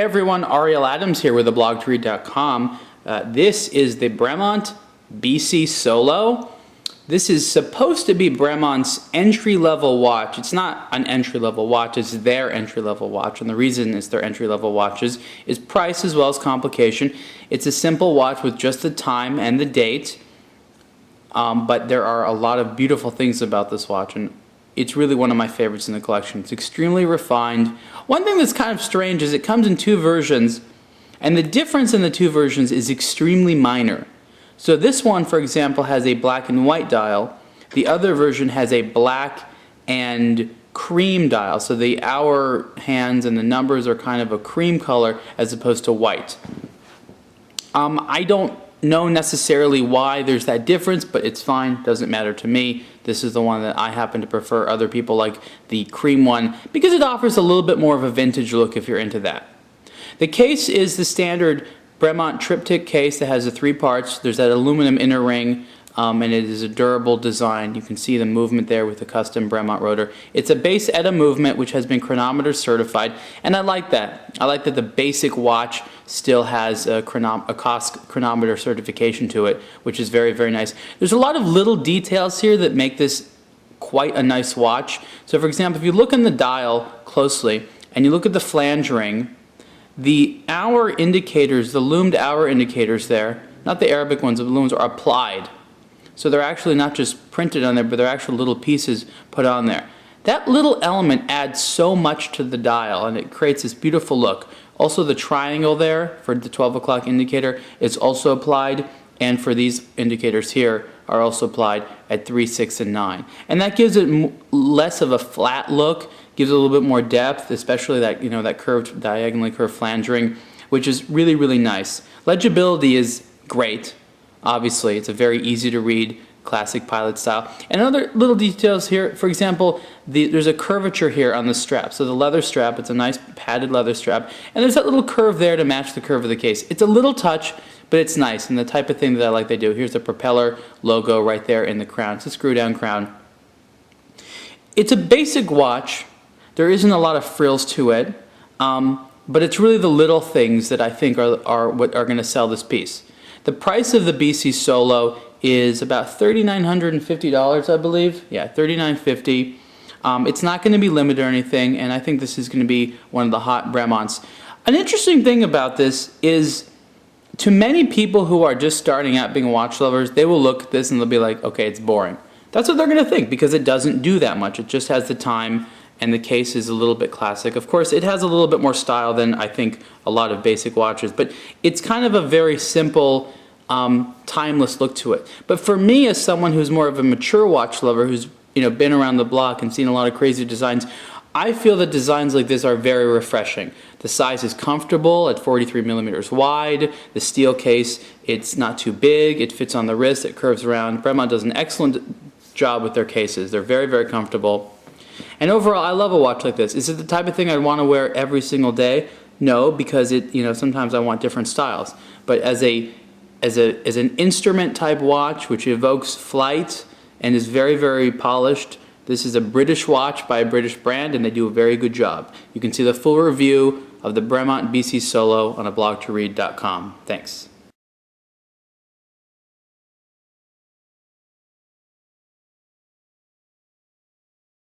Hey everyone, Ariel Adams here with theblogtoread.com. This is the Bremont BC Solo. This is supposed to be Bremont's entry-level watch. It's not an entry-level watch, it's their entry-level watch. And the reason it's their entry-level watches is price as well as complication. It's a simple watch with just the time and the date. But there are a lot of beautiful things about this watch, and it's really one of my favorites in the collection. It's extremely refined. One thing that's kind of strange is it comes in two versions, and the difference in the two versions is extremely minor. So this one, for example, has a black and white dial. The other version has a black and cream dial. So the hour hands and the numbers are kind of a cream color as opposed to white. I don't know necessarily why there's that difference, but it's fine, doesn't matter to me. This is the one that I happen to prefer. Other people like the cream one because it offers a little bit more of a vintage look if you're into that. The case is the standard Bremont triptych case that has the three parts. There's that aluminum inner ring, and it is a durable design. You can see the movement there with the custom Bremont rotor. It's a base ETA movement which has been chronometer certified, and I like that. I like that the basic watch still has a COSC chronometer certification to it, which is very, very nice. There's a lot of little details here that make this quite a nice watch. So for example, if you look on the dial closely and you look at the flange ring, the hour indicators, the loomed hour indicators there, not the Arabic ones, the looms are applied. So they're actually not just printed on there, but they're actual little pieces put on there. That little element adds so much to the dial, and it creates this beautiful look. Also, the triangle there for the 12 o'clock indicator is also applied, and for these indicators here are also applied at 3, 6, and 9. And that gives it less of a flat look, gives it a little bit more depth, especially that, that curved, diagonally curved flange ring, which is really, really nice. Legibility is great. Obviously, it's a very easy to read, classic pilot style. And other little details here, for example, there's a curvature here on the strap. So the leather strap, it's a nice padded leather strap, and there's that little curve there to match the curve of the case. It's a little touch, but it's nice, and the type of thing that I like they do. Here's the propeller logo right there in the crown. It's a screw-down crown. It's a basic watch. There isn't a lot of frills to it, but it's really the little things that I think are what are going to sell this piece. The price of the BC Solo is about $3,950, I believe. Yeah, $3,950. It's not going to be limited or anything, and I think this is going to be one of the hot Bremonts. An interesting thing about this is, to many people who are just starting out being watch lovers, they will look at this and they'll be like, okay, it's boring. That's what they're going to think because it doesn't do that much. It just has the time, and the case is a little bit classic. Of course, it has a little bit more style than I think a lot of basic watches, but it's kind of a very simple, timeless look to it. But for me, as someone who's more of a mature watch lover, who's been around the block and seen a lot of crazy designs, I feel that designs like this are very refreshing. The size is comfortable at 43 millimeters wide. The steel case, it's not too big. It fits on the wrist. It curves around. Bremont does an excellent job with their cases. They're very, very comfortable. And overall, I love a watch like this. Is it the type of thing I'd want to wear every single day? No, because sometimes I want different styles. But as an instrument type watch which evokes flight and is very, very polished, this is a British watch by a British brand, and they do a very good job. You can see the full review of the Bremont BC Solo on theblogtoread.com. Thanks.